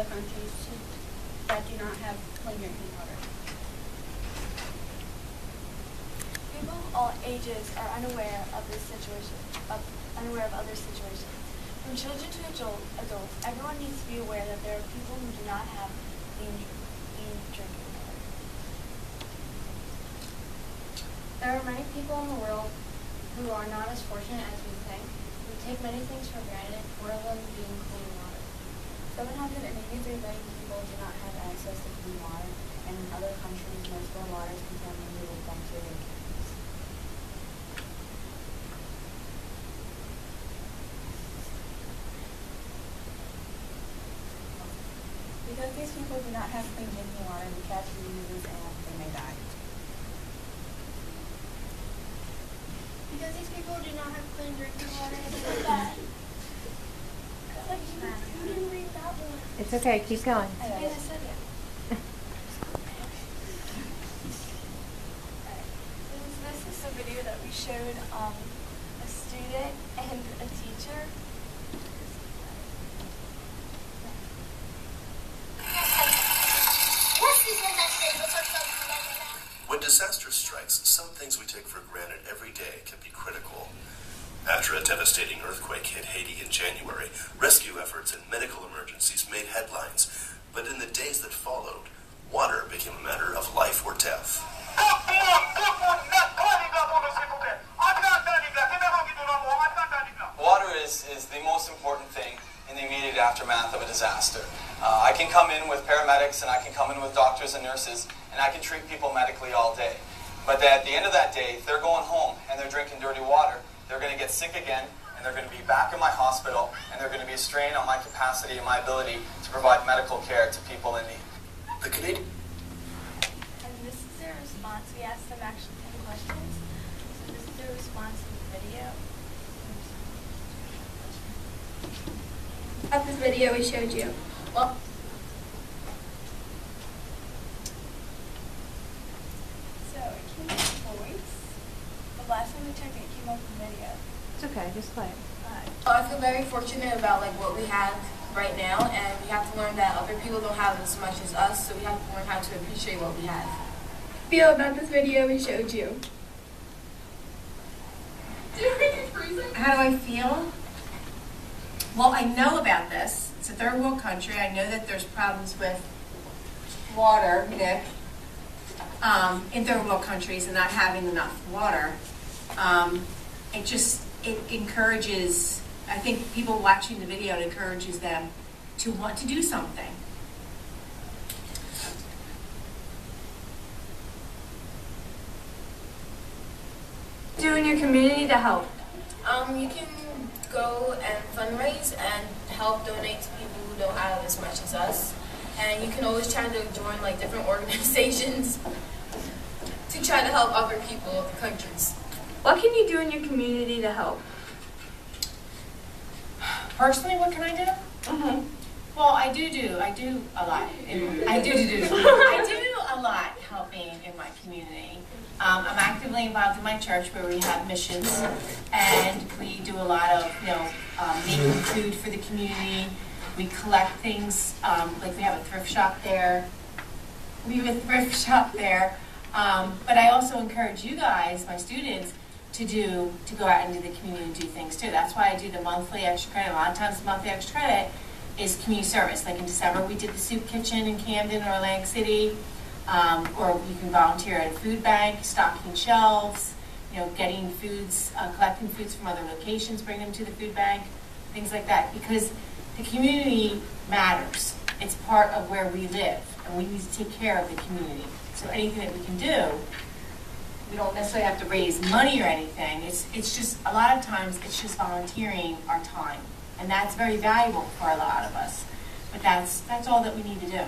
other countries that do not have clean drinking water. People of all ages are unaware of this situation, unaware of other situations. From children to adults, everyone needs to be aware that there are people who do not have clean drinking water. There are many people in the world who are not as fortunate as we think. We take many things for granted, one of them being clean water. 783 million people do not have access to clean water, and in other countries, most of the water is contaminated with bacteria and chemicals. Because these people do not have clean drinking water, they catch diseases and they may die. Because these people do not have clean drinking water, they die. You didn't read that one. It's okay, keep going. Yes, I said it. This is a video that we showed a student and a teacher. When disaster strikes, some things we take for granted every day can be critical. After a devastating earthquake hit Haiti in January, rescue efforts and medical emergencies made headlines. But in the days that followed, water became a matter of life or death. Water is the most important thing in the immediate aftermath of a disaster. I can come in with paramedics and I can come in with doctors and nurses and I can treat people medically all day. But at the end of that day, if they're going home and they're drinking dirty water, they're going to get sick again and they're going to be back in my hospital and they're going to be a strain on my capacity and my ability to provide medical care to people in need. The Canadian... And this is their response. We asked them actually 10 questions. So this is their response in the video. Of this video we showed you. Well, So it came up with voice. The last time we checked it came up with video. It's okay, just play it. I feel very fortunate about what we have right now, and we have to learn that other people don't have as much as us, so we have to learn how to appreciate what we have. Feel about this video we showed you. How do I feel? Well, I know about this. It's a third world country. I know that there's problems with water, Nick, in third world countries and not having enough water. It encourages, I think people watching the video, it encourages them to want to do something. Do in your community to help. You can go and fundraise and help donate to people who don't have as much as us. And you can always try to join different organizations to try to help other people of the countries. What can you do in your community to help? Personally, what can I do? Mm-hmm. Well, I do a lot. I do a lot helping in my community. I'm actively involved in my church where we have missions, and we do a lot of, making food for the community. We collect things, like we have a thrift shop there. But I also encourage you guys, my students, to go out into the community and do things too. That's why I do the monthly extra credit. A lot of times the monthly extra credit is community service. Like in December, we did the soup kitchen in Camden or Atlantic City, or you can volunteer at a food bank, stocking shelves, getting foods, collecting foods from other locations, bring them to the food bank, things like that. Because the community matters. It's part of where we live, and we need to take care of the community. So anything that we can do, we don't necessarily have to raise money or anything. It's just, a lot of times, it's just volunteering our time. And that's very valuable for a lot of us. But that's all that we need to do.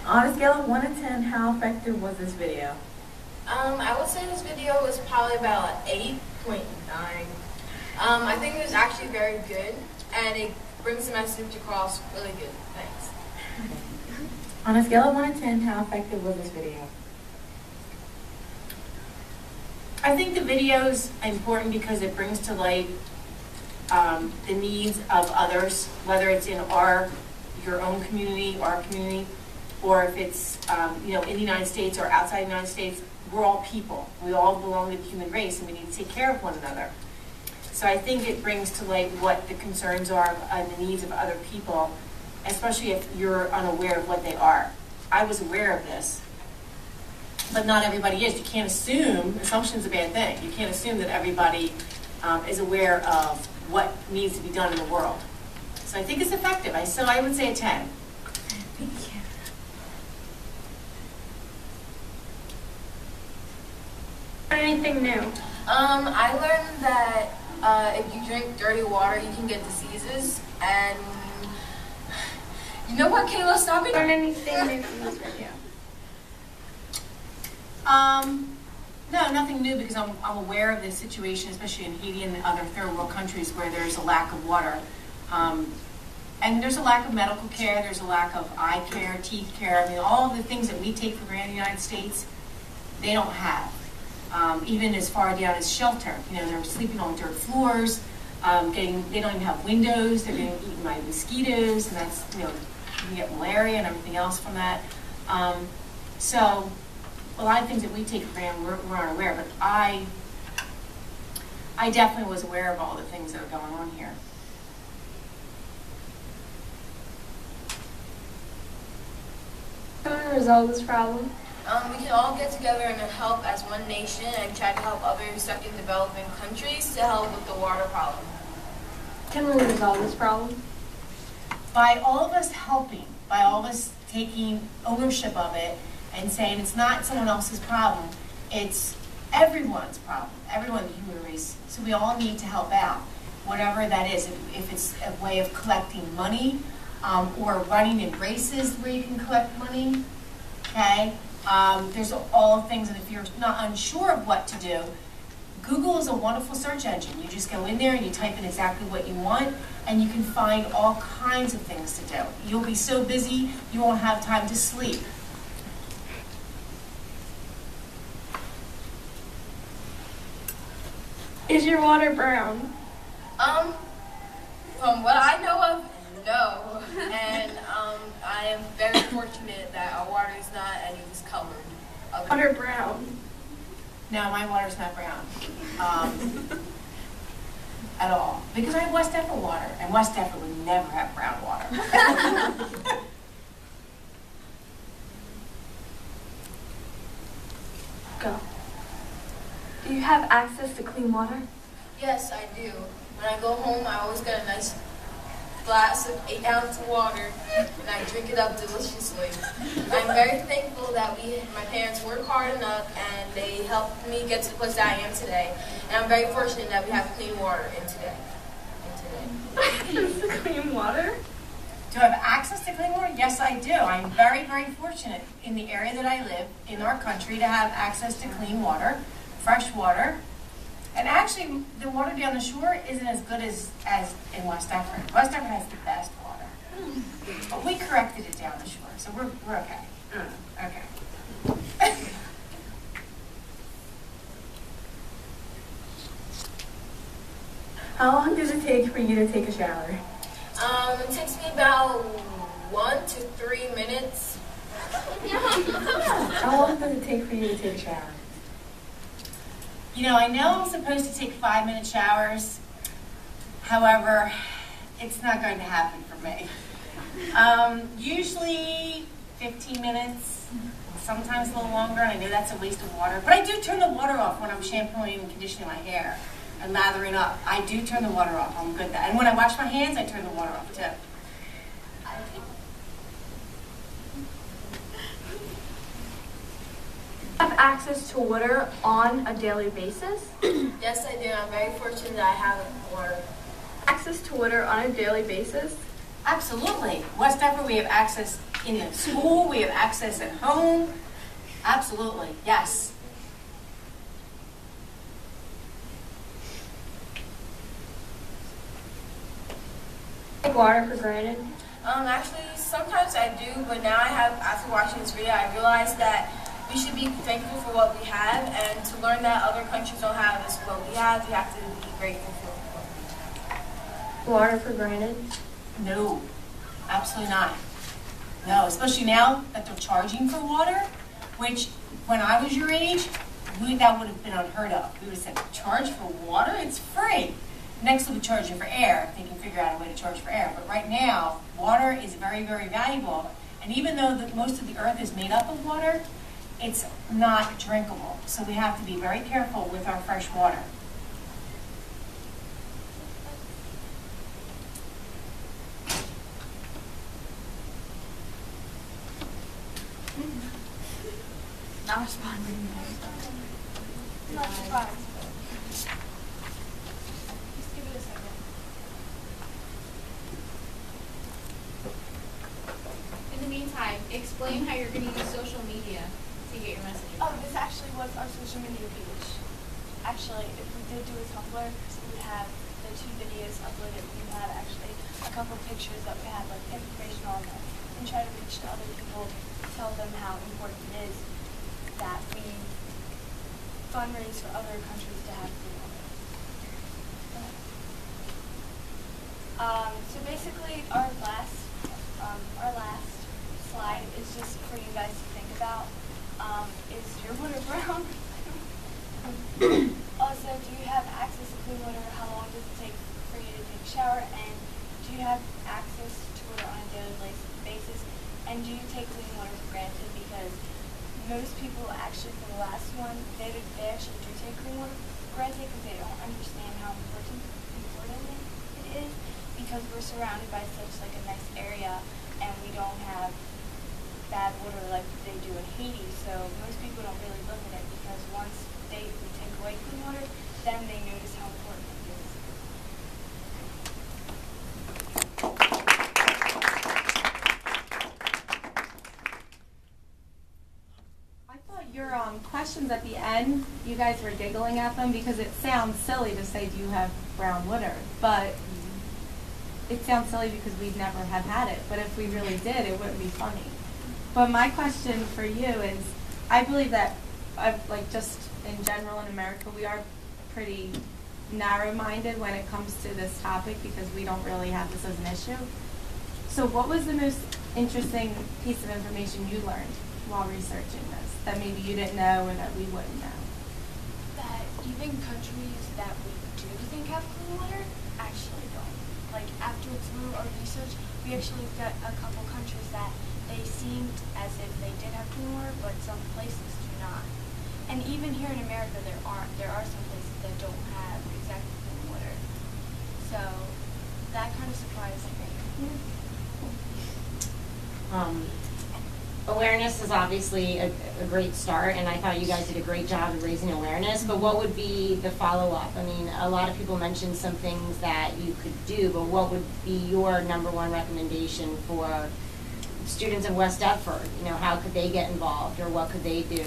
On a scale of 1 to 10, how effective was this video? I would say this video was probably about 8.9. I think it was actually very good, and it brings the message across really good. Thanks. On a scale of 1 to 10, how effective was this video? I think the video's important because it brings to light the needs of others, whether it's in your own community, our community, or if it's in the United States or outside the United States. We're all people. We all belong to the human race, and we need to take care of one another. So I think it brings to light what the concerns are and the needs of other people, especially if you're unaware of what they are. I was aware of this, but not everybody is. You can't assume. Assumption's a bad thing. You can't assume that everybody is aware of what needs to be done in the world. So I think it's effective. So I would say a 10. Thank you. Anything new? I learned that if you drink dirty water, you can get diseases. And you know what, Kayla? Stop it. Learn anything new from this video? No, nothing new because I'm aware of the situation, especially in Haiti and other third world countries where there's a lack of water. And there's a lack of medical care, there's a lack of eye care, teeth care. I mean, all of the things that we take for granted in the United States, they don't have. Even as far down as shelter. They're sleeping on dirt floors, they don't even have windows, they're getting eaten by mosquitoes, and that's, you get malaria and everything else from that. So a lot of things that we take for granted, we're unaware, but I definitely was aware of all the things that are going on here. How can we resolve this problem? We can all get together and help as one nation and try to help others stuck in developing countries to help with the water problem. Can we resolve this problem? By all of us helping, by all of us taking ownership of it and saying it's not someone else's problem, it's everyone's problem, everyone in the human race. So we all need to help out, whatever that is. If it's a way of collecting money or running in races where you can collect money, okay? There's all things, and if you're not unsure of what to do, Google is a wonderful search engine. You just go in there and you type in exactly what you want, and you can find all kinds of things to do. You'll be so busy, you won't have time to sleep. Is your water brown? From what I know of, no. And I am very fortunate that our water is not any discolored. Water brown. No, my water's not brown at all. Because I have West Deptford water, and West Deptford would never have brown water. Go. Do you have access to clean water? Yes, I do. When I go home, I always get a nice glass of 8-ounce water, and I drink it up deliciously. I'm very thankful that my parents work hard enough, and they helped me get to the place that I am today. And I'm very fortunate that we have clean water in today. Clean water? Do I have access to clean water? Yes, I do. I'm very, very fortunate in the area that I live, in our country, to have access to clean water, fresh water. And actually, the water down the shore isn't as good as in West Deptford. West Deptford has the best water. But we corrected it down the shore, so we're okay. Okay. How long does it take for you to take a shower? It takes me about 1 to 3 minutes. How long does it take for you to take a shower? I know I'm supposed to take 5-minute showers. However, it's not going to happen for me. Usually 15 minutes, sometimes a little longer, and I know that's a waste of water. But I do turn the water off when I'm shampooing and conditioning my hair and lathering up. I do turn the water off. I'm good at that. And when I wash my hands, I turn the water off too. Have access to water on a daily basis? Yes, I do. I'm very fortunate that I have water. Access to water on a daily basis? Absolutely. West Deptford, we have access in the school, we have access at home. Absolutely, yes. Take water for granted? Actually, sometimes I do, but now after watching this video, I realized that we should be thankful for what we have, and to learn that other countries don't have is what we have to be grateful for what we have. Water for granted? No, absolutely not. No, especially now that they're charging for water, which when I was your age, that would have been unheard of. We would have said, charge for water? It's free. Next they'll be charging for air, if they can figure out a way to charge for air. But right now, water is very, very valuable. And even though most of the earth is made up of water, it's not drinkable. So we have to be very careful with our fresh water. Not responding. Not surprised. Just give it a second. In the meantime, explain how you're going to use social media to get your message Oh, across. this actually was our social media page. Actually, if we did do a Tumblr, we would have the 2 videos uploaded. We would have actually a couple pictures that we had like information on them, and try to reach to other people, tell them how important it is that we fundraise for other countries to have clean water. So basically, our last slide is just for you guys to think about. Is your water brown? Also, do you have access to clean water? How long does it take for you to take a shower? And do you have access to water on a daily basis? And do you take clean water for granted? Because most people actually, for the last one, they actually do take clean water for granted because they don't understand how important it is, because we're surrounded by such like a nice area and we don't have bad water like they do in Haiti. So most people don't really look at it, because once we take away clean water, then they notice how important it is. I thought your questions at the end, you guys were giggling at them because it sounds silly to say, do you have brown water? But it sounds silly because we've never have had it. But if we really did, it wouldn't be funny. But my question for you is, I believe that, like just in general in America, we are pretty narrow-minded when it comes to this topic because we don't really have this as an issue. So what was the most interesting piece of information you learned while researching this that maybe you didn't know or that we wouldn't know? That even countries that we do think have clean water actually don't. Like after through our research, we actually got a couple countries that they seemed as if they did have clean water, but some places do not. And even here in America, there are some places that don't have exactly clean water. So that kind of surprised me. Awareness is obviously a great start, and I thought you guys did a great job of raising awareness, but what would be the follow-up? I mean, a lot of people mentioned some things that you could do, but what would be your #1 recommendation for students in West Deptford? You know, how could they get involved, or what could they do?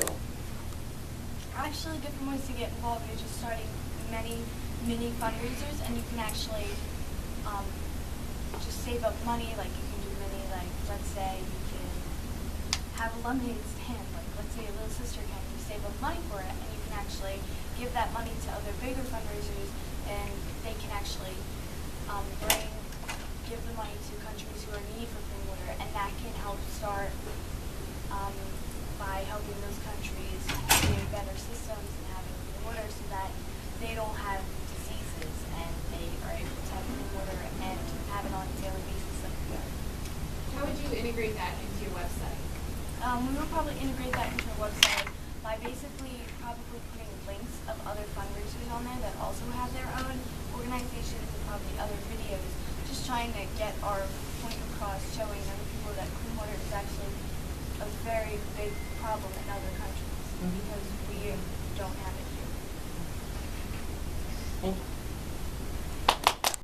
Actually, different ways to get involved. You're just starting many mini fundraisers, and you can actually just save up money. Like you can do many, like let's say you can have a lemonade stand. Like let's say your little sister can, you save up money for it, and you can actually give that money to other bigger fundraisers, and they can actually give the money to countries who are in need for clean water, and that can help start by helping those countries create better systems and having clean water so that they don't have diseases and they are able to have clean water and have it on a daily basis like we are. How would you integrate that into your website? We will probably integrate that into our website by basically probably putting links of other fundraisers on there that also have their own organizations and probably other videos, just trying to get our point across, showing other people that clean water is actually a very big problem in other countries because we don't have it here. Thank you.